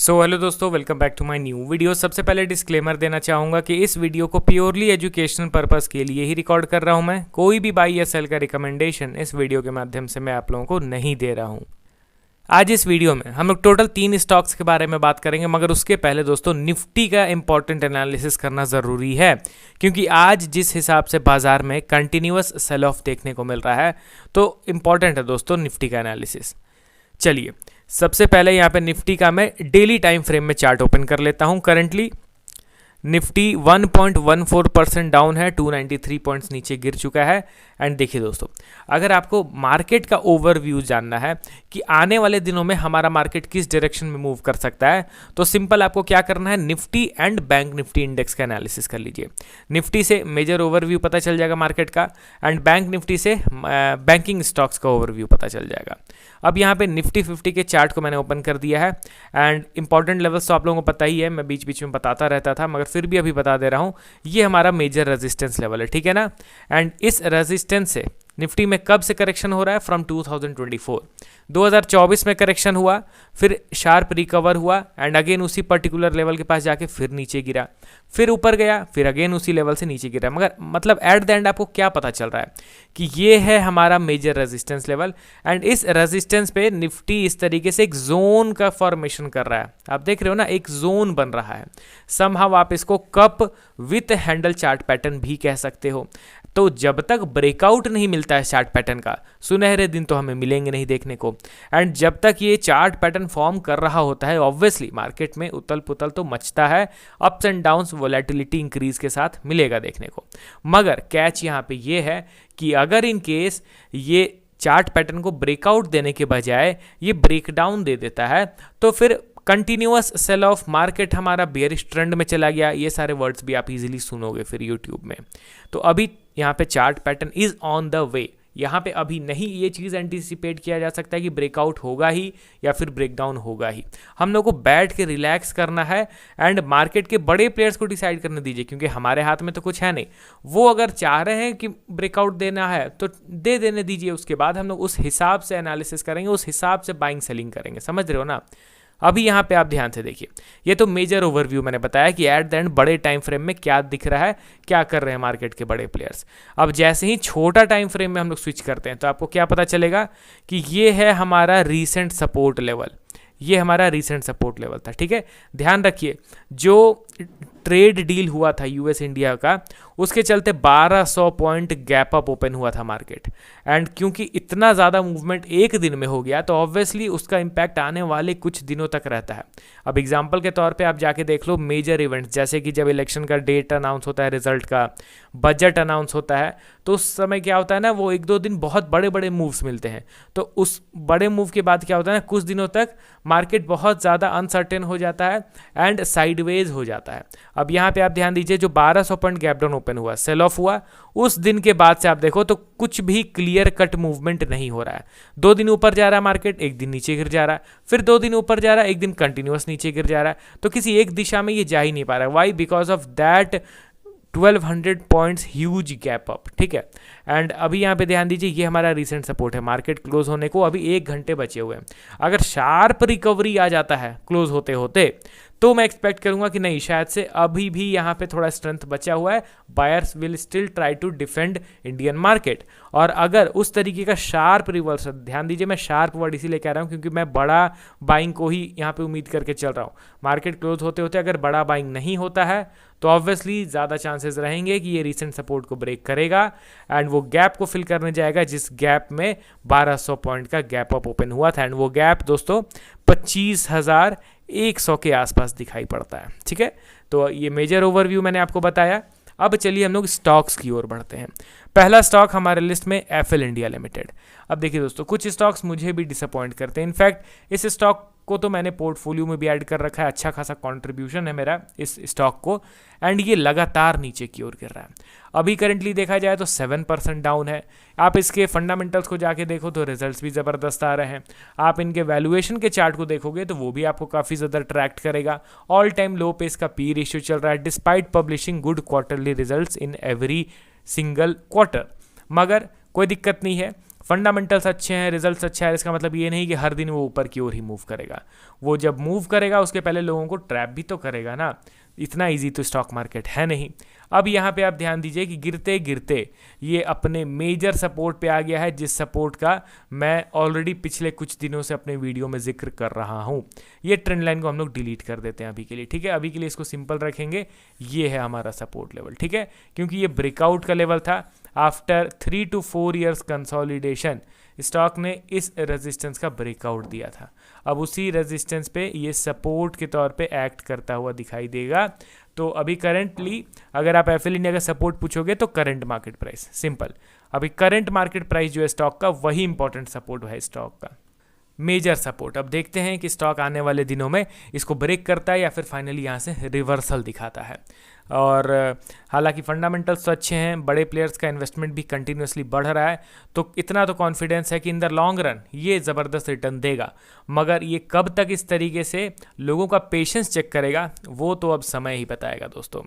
सो hello दोस्तों, welcome back to my new video. सबसे पहले डिस्क्लेमर देना चाहूँगा कि इस वीडियो को प्योरली एजुकेशनल पर्पस के लिए ही रिकॉर्ड कर रहा हूँ। मैं कोई भी बाई या सेल का रिकमेंडेशन इस वीडियो के माध्यम से मैं आप लोगों को नहीं दे रहा हूँ। आज इस वीडियो में हम लोग टोटल 3 स्टॉक्स के बारे में बात करेंगे, मगर उसके पहले दोस्तों निफ्टी का इंपॉर्टेंट एनालिसिस करना ज़रूरी है, क्योंकि आज जिस हिसाब से बाजार में कंटिन्यूअस सेल ऑफ देखने को मिल रहा है तो इम्पॉर्टेंट है दोस्तों निफ्टी का एनालिसिस। चलिए सबसे पहले यहाँ पे निफ्टी का मैं डेली टाइम फ्रेम में चार्ट ओपन कर लेता हूँ। करंटली निफ्टी 1.14% डाउन है, 293 पॉइंट्स नीचे गिर चुका है। एंड देखिए दोस्तों, अगर आपको मार्केट का ओवरव्यू जानना है कि आने वाले दिनों में हमारा मार्केट किस डायरेक्शन में मूव कर सकता है, तो सिंपल आपको क्या करना है, Nifty and bank Nifty index का एनालिसिस कर लीजिए। निफ्टी से मेजर ओवरव्यू पता चल जाएगा मार्केट का, एंड बैंक निफ्टी से बैंकिंग स्टॉक्स का ओवरव्यू पता चल जाएगा। अब यहाँ पे निफ्टी 50 के चार्ट को मैंने ओपन कर दिया है, एंड इंपॉर्टेंट लेवल्स तो आप लोगों को पता ही है, मैं बीच बीच में बताता रहता था, मगर फिर भी अभी बता दे रहा हूँ। ये हमारा मेजर रेजिस्टेंस लेवल है, ठीक है ना। एंड इस रेजिस्टेंस से निफ्टी में कब से करेक्शन हो रहा है, फ्रॉम 2024 में करेक्शन हुआ, फिर शार्प रिकवर हुआ, एंड अगेन उसी पर्टिकुलर लेवल के पास जाके फिर नीचे गिरा, फिर ऊपर गया, फिर अगेन उसी लेवल से नीचे गिरा। मगर मतलब एट द एंड आपको क्या पता चल रहा है कि ये है हमारा मेजर रेजिस्टेंस लेवल, एंड इस रेजिस्टेंस पे निफ्टी इस तरीके से एक जोन का फॉर्मेशन कर रहा है। आप देख रहे हो ना, एक जोन बन रहा है। समहाउ आप इसको cup with handle chart pattern भी कह सकते हो। तो जब तक ब्रेकआउट नहीं मिलता है चार्ट पैटर्न का, सुनहरे दिन तो हमें मिलेंगे नहीं देखने को। एंड जब तक ये चार्ट पैटर्न फॉर्म कर रहा होता है, ऑब्वियसली मार्केट में उतल पुतल तो मचता है, ups and downs, volatility increase के साथ मिलेगा देखने को। मगर कैच यहाँ पे ये है कि अगर इन केस ये चार्ट पैटर्न को ब्रेकआउट देने के बजाय ये ब्रेकडाउन दे देता है, तो फिर कंटिन्यूअस सेल ऑफ, मार्केट हमारा बेयरिश ट्रेंड में चला गया। ये सारे वर्ड्स भी आप इजीली सुनोगे फिर यूट्यूब में। तो अभी यहाँ पे chart pattern is on the way. यहाँ पे अभी नहीं ये चीज़ एंटिसिपेट किया जा सकता है कि ब्रेकआउट होगा ही या फिर ब्रेकडाउन होगा ही। हम लोग को बैठ के रिलैक्स करना है, एंड मार्केट के बड़े प्लेयर्स को डिसाइड करने दीजिए, क्योंकि हमारे हाथ में तो कुछ है नहीं। वो अगर चाह रहे हैं कि ब्रेकआउट देना है तो दे देने दीजिए, उसके बाद हम लोग उस हिसाब से एनालिसिस करेंगे, उस हिसाब से बाइंग सेलिंग करेंगे। समझ रहे हो ना। अभी यहाँ पे आप ध्यान से देखिए, ये तो मेजर ओवरव्यू मैंने बताया कि एट द एंड बड़े टाइम फ्रेम में क्या दिख रहा है, क्या कर रहे हैं मार्केट के बड़े प्लेयर्स। अब जैसे ही छोटा टाइम फ्रेम में हम लोग स्विच करते हैं तो आपको क्या पता चलेगा कि ये है हमारा रीसेंट सपोर्ट लेवल। ये हमारा रीसेंट सपोर्ट लेवल था, ठीक है। ध्यान रखिए, जो ट्रेड डील हुआ था यूएस इंडिया का, उसके चलते 1200 पॉइंट गैप अप ओपन हुआ था मार्केट। एंड क्योंकि इतना ज़्यादा मूवमेंट एक दिन में हो गया, तो ऑब्वियसली उसका इम्पैक्ट आने वाले कुछ दिनों तक रहता है। अब एग्जांपल के तौर पे आप जाके देख लो मेजर इवेंट्स, जैसे कि जब इलेक्शन का डेट अनाउंस होता है, रिजल्ट का, बजट अनाउंस होता है, तो उस समय क्या होता है ना, वो 1-2 दिन बहुत बड़े बड़े मूव्स मिलते हैं। तो उस बड़े मूव के बाद क्या होता है ना, कुछ दिनों तक मार्केट बहुत ज़्यादा अनसर्टेन हो जाता है एंड साइडवेज हो जाता है। अब यहाँ पे आप ध्यान दीजिए, जो 1200 पॉइंट गैप डाउन ओपन हुआ, सेल ऑफ हुआ, उस दिन के बाद से आप देखो तो कुछ भी क्लियर कट मूवमेंट नहीं हो रहा है। 2 दिन ऊपर जा रहा है मार्केट, एक दिन नीचे गिर जा रहा है, फिर 2 दिन ऊपर जा रहा है, एक दिन कंटिन्यूअस नीचे गिर जा रहा है। तो किसी एक दिशा में ये जा ही नहीं पा रहा है। Why? Because of that 1200 points huge gap up, ठीक है। एंड अभी यहाँ पे ध्यान दीजिए, ये हमारा रिसेंट सपोर्ट है। मार्केट क्लोज होने को अभी 1 घंटे बचे हुए हैं। अगर शार्प रिकवरी आ जाता है क्लोज होते होते, तो मैं एक्सपेक्ट करूंगा कि नहीं, शायद से अभी भी यहाँ पे थोड़ा स्ट्रेंथ बचा हुआ है, buyers will still try to defend Indian market. और अगर उस तरीके का शार्प रिवर्सल, ध्यान दीजिए मैं शार्प वर्ड इसीलिए कह रहा हूँ क्योंकि मैं बड़ा बाइंग को ही यहाँ पे उम्मीद करके चल रहा हूँ। मार्केट क्लोज होते होते अगर बड़ा बाइंग नहीं होता है, तो ऑब्वियसली ज़्यादा चांसेस रहेंगे कि ये रिसेंट सपोर्ट को ब्रेक करेगा एंड वो गैप को फिल करने जाएगा, जिस गैप में 1200 पॉइंट का गैप अप ओपन हुआ था। एंड वो गैप दोस्तों 25,100 के आसपास दिखाई पड़ता है, ठीक है। तो ये मेजर ओवरव्यू मैंने आपको बताया। अब चलिए हम लोग स्टॉक्स की ओर बढ़ते हैं। पहला स्टॉक हमारे लिस्ट में एफएल इंडिया लिमिटेड। अब देखिए दोस्तों, कुछ स्टॉक्स मुझे भी डिसअपॉइंट करते हैं। इनफैक्ट इस स्टॉक को तो मैंने पोर्टफोलियो में भी ऐड कर रखा है, अच्छा खासा कंट्रीब्यूशन है मेरा इस स्टॉक को, एंड ये लगातार नीचे की ओर गिर रहा है। अभी करंटली देखा जाए तो 7% डाउन है। आप इसके फंडामेंटल्स को जाके देखो तो रिजल्ट्स भी ज़बरदस्त आ रहे हैं। आप इनके वैल्यूएशन के चार्ट को देखोगे तो वो भी आपको काफ़ी ज़्यादा अट्रैक्ट करेगा। ऑल टाइम लो पे इसका पी रेशियो चल रहा है, despite publishing good quarterly results in every single quarter. मगर कोई दिक्कत नहीं है, फंडामेंटल्स अच्छे हैं, रिजल्ट्स अच्छा है, इसका मतलब ये नहीं कि हर दिन वो ऊपर की ओर ही मूव करेगा। वो जब मूव करेगा उसके पहले लोगों को ट्रैप भी तो करेगा ना। इतना इजी तो स्टॉक मार्केट है नहीं। अब यहाँ पे आप ध्यान दीजिए कि गिरते गिरते ये अपने मेजर सपोर्ट पे आ गया है, जिस सपोर्ट का मैं ऑलरेडी पिछले कुछ दिनों से अपने वीडियो में जिक्र कर रहा हूँ। ये ट्रेंड लाइन को हम लोग डिलीट कर देते हैं अभी के लिए, ठीक है। अभी के लिए इसको सिंपल रखेंगे, ये है हमारा सपोर्ट लेवल, ठीक है, क्योंकि ये ब्रेकआउट का लेवल था। After 3 to 4 years consolidation stock ने इस रेजिस्टेंस का ब्रेकआउट दिया था। अब उसी रेजिस्टेंस पे ये सपोर्ट के तौर पे एक्ट करता हुआ दिखाई देगा। तो अभी करंटली अगर आप एफएल इंडिया का सपोर्ट पूछोगे तो करंट मार्केट प्राइस, सिंपल। अभी करंट मार्केट प्राइस जो है स्टॉक का, वही इंपॉर्टेंट सपोर्ट है स्टॉक का, मेजर सपोर्ट। अब देखते हैं कि स्टॉक आने वाले दिनों में इसको ब्रेक करता है या फिर फाइनली यहाँ से रिवर्सल दिखाता है। और हालांकि फंडामेंटल्स तो अच्छे हैं, बड़े प्लेयर्स का इन्वेस्टमेंट भी कंटिन्यूसली बढ़ रहा है, तो इतना तो कॉन्फिडेंस है कि इन द लॉन्ग रन ये ज़बरदस्त रिटर्न देगा। मगर ये कब तक इस तरीके से लोगों का पेशेंस चेक करेगा, वो तो अब समय ही बताएगा दोस्तों।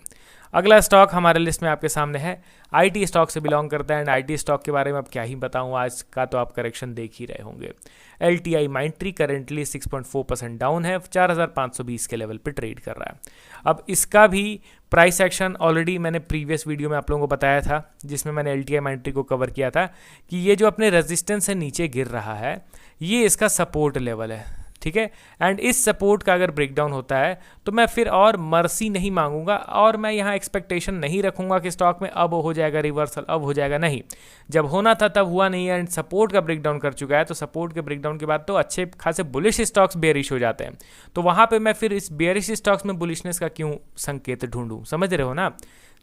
अगला स्टॉक हमारे लिस्ट में आपके सामने है, आईटी स्टॉक से बिलोंग करता है। एंड आईटी स्टॉक के बारे में अब क्या ही बताऊं, आज का तो आप करेक्शन देख ही रहे होंगे। एलटीआई माइंट्री करेंटली 6.4% डाउन है, 4520 के लेवल पे ट्रेड कर रहा है। अब इसका भी प्राइस एक्शन ऑलरेडी मैंने प्रीवियस वीडियो में आप लोगों को बताया था, जिसमें मैंने एलटीआई माइंट्री को कवर किया था कि ये जो अपने रेजिस्टेंस से नीचे गिर रहा है, ये इसका सपोर्ट लेवल है, ठीक है। एंड इस सपोर्ट का अगर ब्रेकडाउन होता है तो मैं फिर और मर्सी नहीं मांगूंगा, और मैं यहाँ एक्सपेक्टेशन नहीं रखूंगा कि स्टॉक में अब हो जाएगा रिवर्सल, अब हो जाएगा, नहीं। जब होना था तब हुआ नहीं है, एंड सपोर्ट का ब्रेकडाउन कर चुका है, तो सपोर्ट के ब्रेकडाउन के बाद तो अच्छे खासे बुलिश स्टॉक्स बेरिश हो जाते हैं। तो वहाँ पर मैं फिर इस बेरिश स्टॉक्स में बुलिशनेस का क्यों संकेत ढूंढूं, समझ रहे हो ना।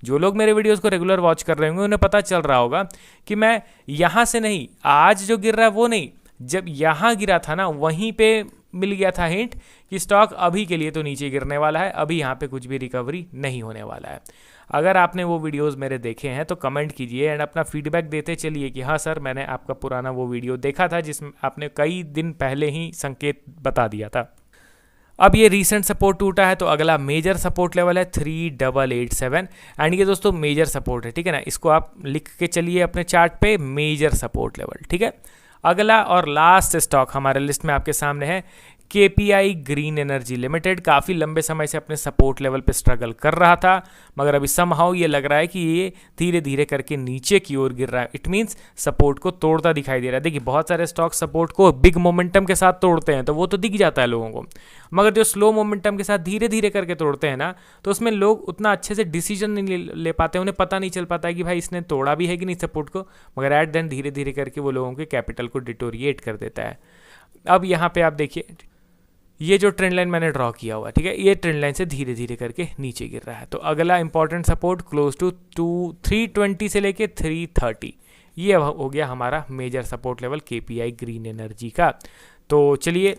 जो लोग मेरे वीडियोस को रेगुलर वॉच कर रहे होंगे उन्हें पता चल रहा होगा कि मैं यहाँ से नहीं, आज जो गिर रहा है वो नहीं, जब यहाँ गिरा था ना वहीं पे मिल गया था हिंट कि स्टॉक अभी के लिए तो नीचे गिरने वाला है, अभी यहाँ पे कुछ भी रिकवरी नहीं होने वाला है। अगर आपने वो वीडियोस मेरे देखे हैं तो कमेंट कीजिए एंड अपना फीडबैक देते चलिए कि हाँ सर, मैंने आपका पुराना वो वीडियो देखा था जिसमें आपने कई दिन पहले ही संकेत बता दिया था। अब ये रीसेंट सपोर्ट टूटा है, तो अगला मेजर सपोर्ट लेवल है 3887 एंड ये दोस्तों मेजर सपोर्ट है, ठीक है ना। इसको आप लिख के चलिए अपने चार्ट पे, मेजर सपोर्ट लेवल, ठीक है। अगला और लास्ट स्टॉक हमारे लिस्ट में आपके सामने है केपीआई ग्रीन एनर्जी लिमिटेड। काफ़ी लंबे समय से अपने सपोर्ट लेवल पे स्ट्रगल कर रहा था, मगर अभी समहाउ ये लग रहा है कि ये धीरे धीरे करके नीचे की ओर गिर रहा है। इट मीन्स सपोर्ट को तोड़ता दिखाई दे रहा है। देखिए बहुत सारे स्टॉक सपोर्ट को बिग मोमेंटम के साथ तोड़ते हैं तो वो तो दिख जाता है लोगों को, मगर जो स्लो मोमेंटम के साथ धीरे धीरे करके तोड़ते हैं ना, तो उसमें लोग उतना अच्छे से डिसीजन नहीं ले पाते, उन्हें पता नहीं चल पाता है कि भाई इसने तोड़ा भी है कि नहीं सपोर्ट को, मगर एट देन धीरे धीरे करके वो लोगों के कैपिटल को डिटोरिएट कर देता है। अब यहाँ पे आप देखिए ये जो ट्रेंड लाइन मैंने ड्रॉ किया हुआ, ठीक है, ये ट्रेंड लाइन से धीरे धीरे करके नीचे गिर रहा है। तो अगला इंपॉर्टेंट सपोर्ट क्लोज टू 320 से लेके 330, ये हो गया हमारा major support level KPI green energy का। तो चलिए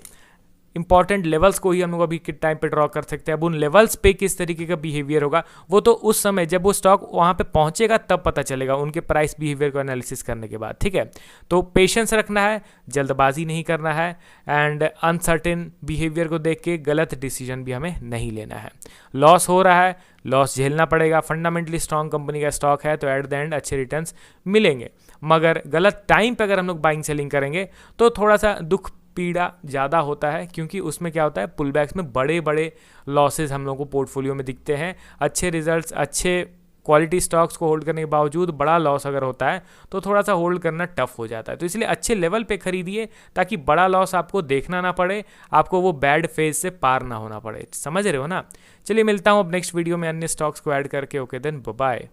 इंपॉर्टेंट लेवल्स को ही हम लोग अभी किस टाइम पे ड्रॉ कर सकते हैं। अब उन लेवल्स पे किस तरीके का बिहेवियर होगा वो तो उस समय जब वो स्टॉक वहाँ पे पहुँचेगा तब पता चलेगा, उनके प्राइस बिहेवियर को एनालिसिस करने के बाद, ठीक है। तो पेशेंस रखना है, जल्दबाजी नहीं करना है, एंड अनसर्टेन बिहेवियर को देख के गलत डिसीजन भी हमें नहीं लेना है। लॉस हो रहा है, लॉस झेलना पड़ेगा, फंडामेंटली स्ट्रॉन्ग कंपनी का स्टॉक है तो एट द एंड अच्छे रिटर्न्स मिलेंगे, मगर गलत टाइम पे अगर हम लोग बाइंग सेलिंग करेंगे तो थोड़ा सा दुख पीड़ा ज़्यादा होता है, क्योंकि उसमें क्या होता है पुलबैक्स में बड़े बड़े लॉसेस हम लोगों को पोर्टफोलियो में दिखते हैं। अच्छे रिजल्ट्स, अच्छे क्वालिटी स्टॉक्स को होल्ड करने के बावजूद बड़ा लॉस अगर होता है तो थोड़ा सा होल्ड करना टफ हो जाता है। तो इसलिए अच्छे लेवल पे खरीदिए ताकि बड़ा लॉस आपको देखना ना पड़े, आपको वो बैड फेज से पार ना होना पड़े। समझ रहे हो ना। चलिए मिलता हूँ अब नेक्स्ट वीडियो में अन्य स्टॉक्स को ऐड करके। Okay then bye.